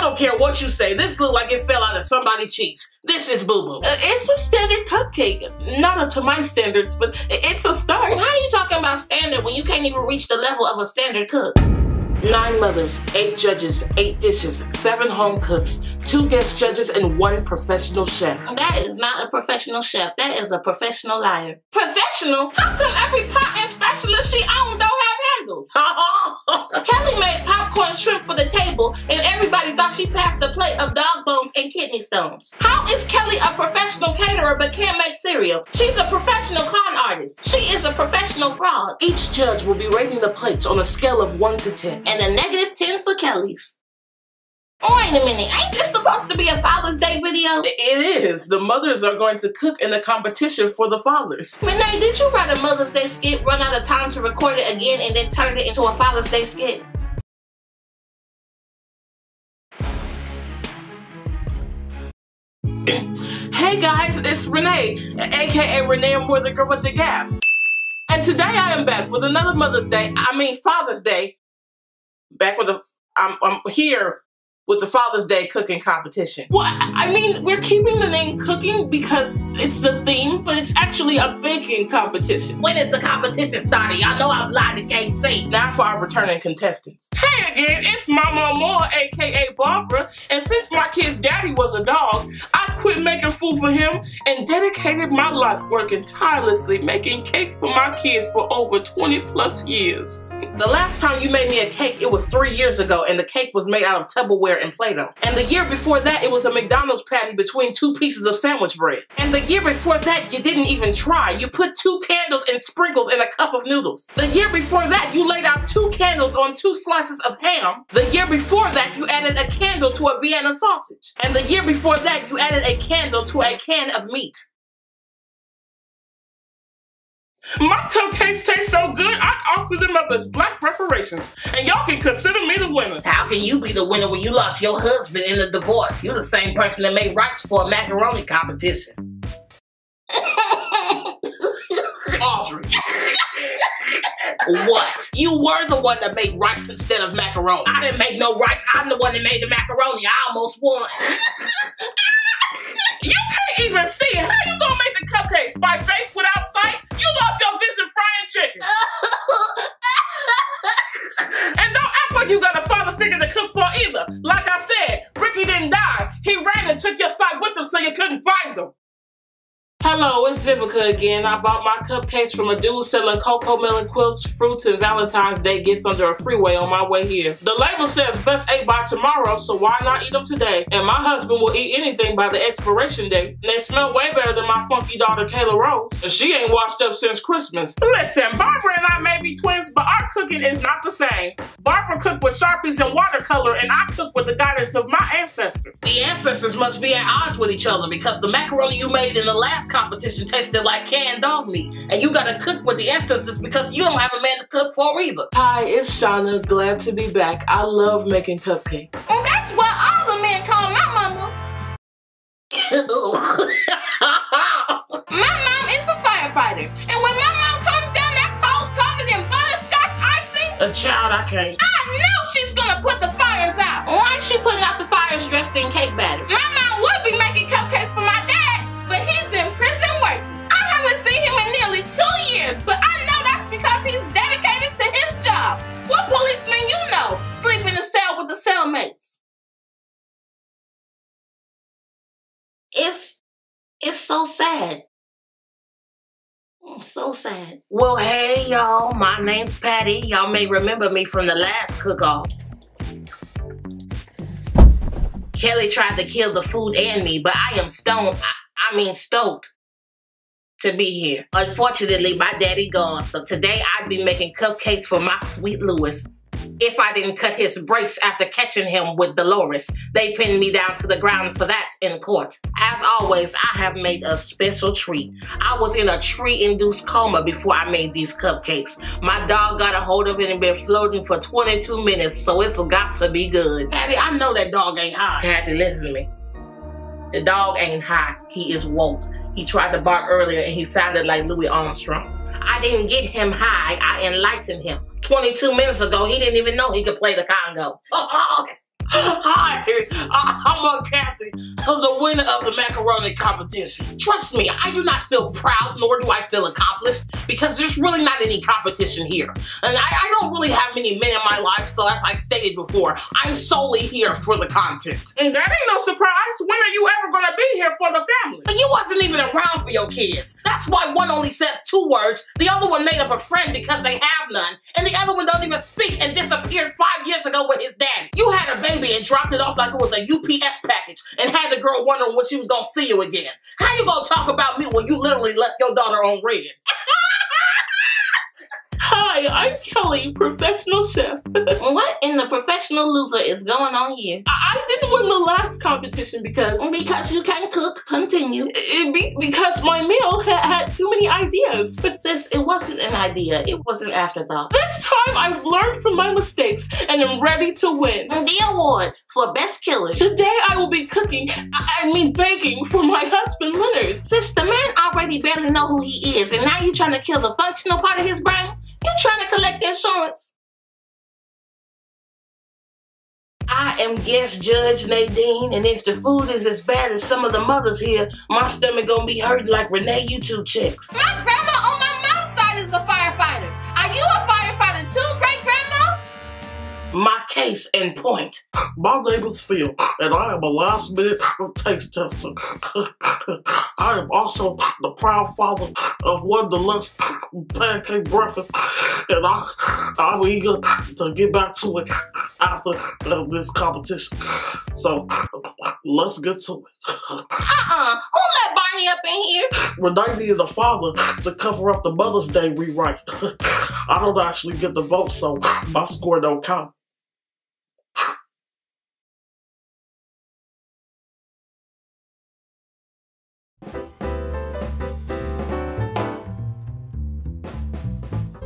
don't care what you say. This look like it fell out of somebody's cheeks. This is boo-boo. It's a standard cupcake. Not up to my standards, but it's a start. How are you talking about standard when you can't even reach the level of a standard cook? 9 mothers, 8 judges, 8 dishes, 7 home cooks, 2 guest judges, and 1 professional chef. That is not a professional chef. That is a professional liar. Professional? How come every pot and spatula she owns don't have handles? Kelly made popcorn shrimp for the table, and everybody thought she passed a plate of dog bones and kidney stones. How is Kelly a professional caterer but can't make cereal? She's a professional con artist. She is a professional fraud. Each judge will be rating the plates on a scale of 1 to 10. And a -10 for Kelly's. Wait a minute, ain't this supposed to be a Father's Day video? It is. The mothers are going to cook in a competition for the fathers. Renee, did you write a Mother's Day skit, run out of time to record it again, and then turn it into a Father's Day skit? Hey guys, it's Renee, aka Renee Amour, the girl with the gap. And today I am back with another Father's Day. Back with I'm here with the Father's Day cooking competition. Well, I mean, we're keeping the name cooking because it's the theme, but it's actually a baking competition. When is the competition starting? Y'all know I'm blind and can't see. Now for our returning contestants. Hey again, it's Mama Amour, aka Barbara, and since my kid's daddy was a dog, I quit making food for him and dedicated my life working tirelessly making cakes for my kids for over 20+ years. The last time you made me a cake, it was 3 years ago, and the cake was made out of Tupperware and Play-Doh. And the year before that, it was a McDonald's patty between 2 pieces of sandwich bread. And the year before that, you didn't even try. You put 2 candles and sprinkles in a cup of noodles. The year before that, you laid out 2 candles on 2 slices of ham. The year before that, you added a candle to a Vienna sausage. And the year before that, you added a candle to a can of meat. My cupcakes taste so good, I offer them up as black reparations, and y'all can consider me the winner. How can you be the winner when you lost your husband in a divorce? You're the same person that made rights for a macaroni competition. Audrey. What? You were the one that made rice instead of macaroni. I didn't make no rice. I'm the one that made the macaroni. I almost won. You can't even see it. How you gonna make the cupcakes? By faith without sight? You lost your vision frying chicken. And don't act like you got a father figure to cook for either. Like I said, Ricky didn't die. He ran and took your sight with him so you couldn't find him. Hello, it's Vivica again. I bought my cupcakes from a dude selling cocoa melon quilts, fruits, and Valentine's Day gifts under a freeway on my way here. The label says best ate by tomorrow, so why not eat them today? And my husband will eat anything by the expiration date. And they smell way better than my funky daughter Kayla Rose. She ain't washed up since Christmas. Listen, Barbara and I may be twins, but our cooking is not the same. Barbara cooked with Sharpies and watercolor, and I cook with the guidance of my ancestors. The ancestors must be at odds with each other because the macaroni you made in the last competition tasted like canned dog meat, and you gotta cook with the ancestors because you don't have a man to cook for either. Hi, it's Shauna. Glad to be back. I love making cupcakes. And that's what all the men call my mama. My mom is a firefighter, and when my mom comes down that cold covered in butterscotch icing, A child, I can't. I know she's gonna put the fires out. Why is she putting out the fires dressed in cake batter? My mom would be making cupcakes for my dad, but he's in prison working. I haven't seen him in nearly 2 years, but I know that's because he's dedicated to his job. What policeman you know sleep in a cell with the cellmates? It's so sad. So sad. Well, hey, y'all. My name's Patty. Y'all may remember me from the last cook-off. Kelly tried to kill the food and me, but I am stoked to be here. Unfortunately, my daddy gone, so today I'd be making cupcakes for my sweet Louis. If I didn't cut his brakes after catching him with Dolores, they pinned me down to the ground for that in court. As always, I have made a special treat. I was in a tree-induced coma before I made these cupcakes. My dog got a hold of it and been floating for 22 minutes, so it's got to be good. Daddy, I know that dog ain't high. Kathy, listen to me. The dog ain't high. He is woke. He tried to bark earlier and he sounded like Louis Armstrong. I didn't get him high. I enlightened him. 22 minutes ago, he didn't even know he could play the Congo. Hi, I'm Kathy, the winner of the macaroni competition. Trust me, I do not feel proud, nor do I feel accomplished, because there's really not any competition here. And I don't really have many men in my life, so as I stated before, I'm solely here for the content. And that ain't no surprise. When are you ever gonna be here for the family? But you wasn't even around for your kids. That's why one only says 2 words, the other one made up a friend because they have none, and the other one don't even speak and disappeared 5 years ago with his daddy. You had a baby and dropped it off like it was a UPS package and had the girl wondering when she was gonna see you again. How you gonna talk about me when you literally left your daughter on red? Hi, I'm Kelly, professional chef. What in the professional loser is going on here? I didn't win the last competition because... Because you can cook. Continue. Because my meal had too many ideas. Sis, it wasn't an idea. It was an afterthought. This time I've learned from my mistakes and am ready to win. The award for best killer. Today I will be cooking, baking for my husband Leonard. Sis, the man already barely know who he is, and now you trying to kill the functional part of his brain? You trying to collect insurance? I am guest judge Nadine, and if the food is as bad as some of the mothers here, my stomach gonna be hurting like Renee YouTube checks. My grandma on my mom's side is a firefighter. Are you a firefighter too, great-grandma? My case in point. My name is Phil, and I am a last-minute taste tester. I am also the proud father of one deluxe pancake breakfast, and I'm eager to get back to it after this competition. So, let's get to it. Who let Barney up in here? Renee needed a father to cover up the Mother's Day rewrite. I don't actually get the vote, so my score don't count.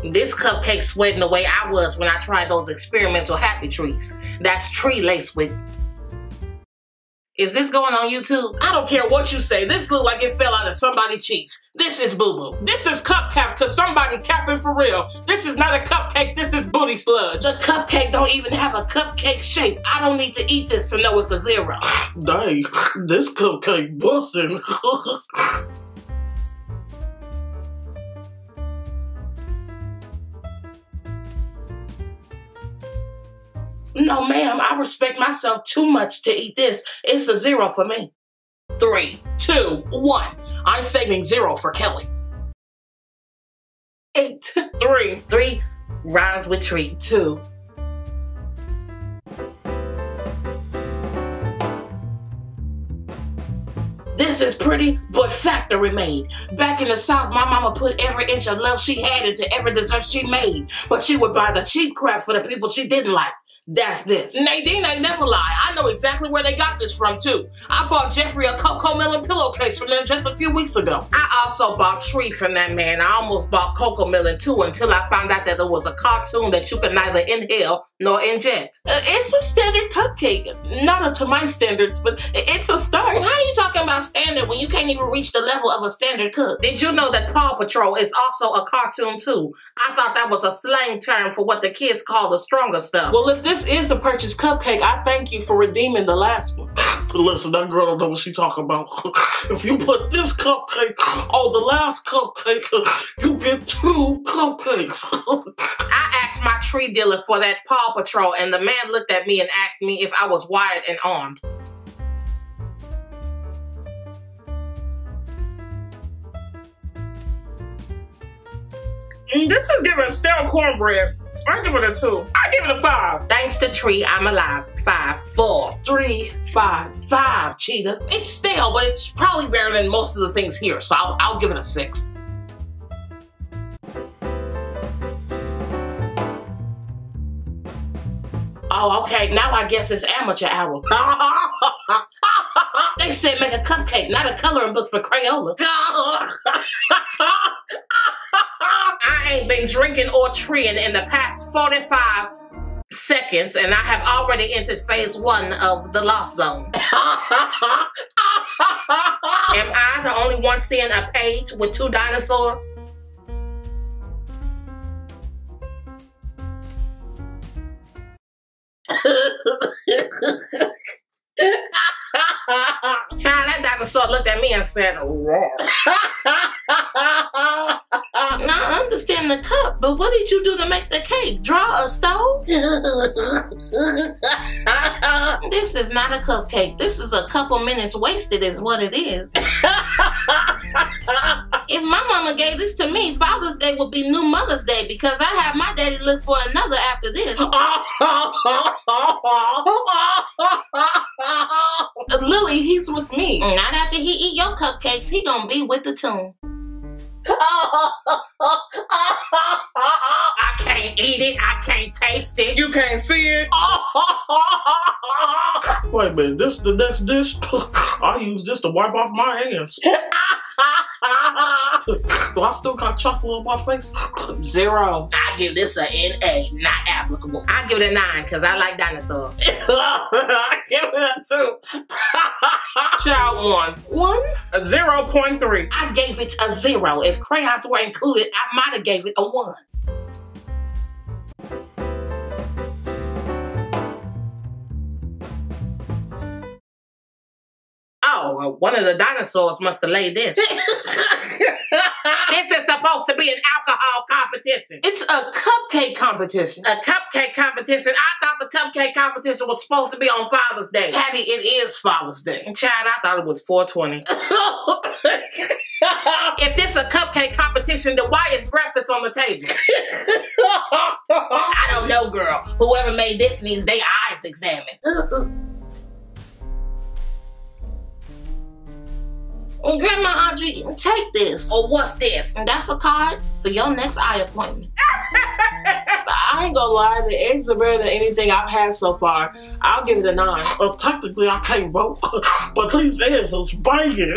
This cupcake sweating the way I was when I tried those experimental happy trees. That's tree laced with... Is this going on YouTube? I don't care what you say. This look like it fell out of somebody's cheeks. This is boo-boo. This is cupcake because somebody capping for real. This is not a cupcake, this is booty sludge. The cupcake don't even have a cupcake shape. I don't need to eat this to know it's a 0. Dang, this cupcake bussin'. No, ma'am, I respect myself too much to eat this. It's a 0 for me. 3, 2, 1. I'm saving 0 for Kelly. 8, 3. 3 rhymes with tree. 2. This is pretty, but factory made. Back in the South, my mama put every inch of love she had into every dessert she made, but she would buy the cheap crap for the people she didn't like. That's this. Nadine, I never lie. I know exactly where they got this from, too. I bought Jeffrey a Coco Melon pillowcase from them just a few weeks ago. I also bought Tree from that man. I almost bought Coco Melon, too, until I found out that it was a cartoon that you could neither inhale nor inject. It's a standard cupcake. Not up to my standards, but it's a start. How are you talking about standard when you can't even reach the level of a standard cook? Did you know that Paw Patrol is also a cartoon, too? I thought that was a slang term for what the kids call the stronger stuff. Well, if this is a purchased cupcake, I thank you for redeeming the last one. Listen, that girl don't know what she talking about. If you put this cupcake on the last cupcake, you get 2 cupcakes. I asked my tree dealer for that Paw Patrol, and the man looked at me and asked me if I was wired and armed. This is giving stale cornbread. I give it a 2. I give it a 5. Thanks to Tree, I'm alive. 5, 4, 3, 5. 5, cheetah. It's stale, but it's probably better than most of the things here, so I'll give it a 6. Oh, okay, now I guess it's amateur hour. They said make a cupcake, not a coloring book for Crayola. I ain't been drinking or treeing in the past 45 seconds, and I have already entered phase 1 of the Lost Zone. Am I the only one seeing a page with 2 dinosaurs? Child, that dinosaur looked at me and said, "Roar." Now I understand the cup, but what did you do to make the cake? Draw a stove? This is not a cupcake. This is a couple minutes wasted is what it is. If my mama gave this to me, Father's Day would be New Mother's Day because I have my daddy look for another after this. Lily, he's with me. Not after he eat your cupcakes, he gonna be with the tune. I can't eat it. I can't taste it. You can't see it. Wait a minute, this is the next dish? I use this to wipe off my hands. Do I still got chocolate on my face? 0. I give this a NA, not applicable. I give it a 9 because I like dinosaurs. I give it a 2. Child 1. 1? A 0.3. I gave it a 0. If crayons were included, I might have gave it a 1. Oh, one of the dinosaurs must have laid this. This is supposed to be an alcohol competition. It's a cupcake competition. A cupcake competition? I thought the cupcake competition was supposed to be on Father's Day. Patty, it is Father's Day. Child, I thought it was 420. If this is a cupcake competition, then why is breakfast on the table? I don't know, girl. Whoever made this needs their eyes examined. Grandma Audrey, take this. Or what's this? And that's a card for your next eye appointment. I ain't gonna lie, the eggs are better than anything I've had so far. I'll give it a 9. Technically, I can't vote, but these eggs is banging.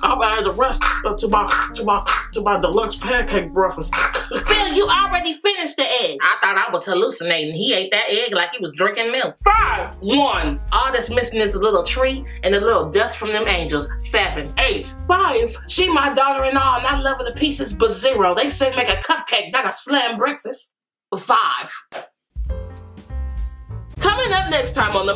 I'm adding the rest to my deluxe pancake breakfast. Phil, you already finished the egg. I thought I was hallucinating. He ate that egg like he was drinking milk. 5. 1. All that's missing is a little tree and a little dust from them angels. 7. 8. 5. She my daughter-in-law and I love her to pieces, but 0. They say make a cupcake, not a slam breakfast. 5. Coming up next time on the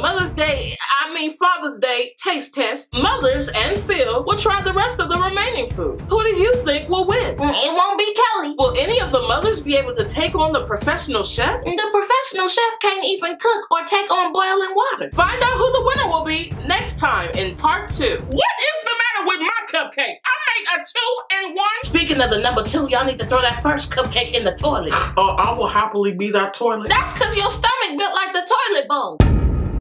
Father's Day taste test, Mothers and Phil will try the rest of the remaining food. Who do you think will win? It won't be Kelly. Will any of the mothers be able to take on the professional chef? The professional chef can't even cook or take on boiling water. Find out who the winner will be next time in part 2. What is the matter with my cupcake? I made a 2 and 1. Speaking of the number 2, y'all need to throw that first cupcake in the toilet. I will happily be that toilet. That's because your stomach built like the toilet bowl.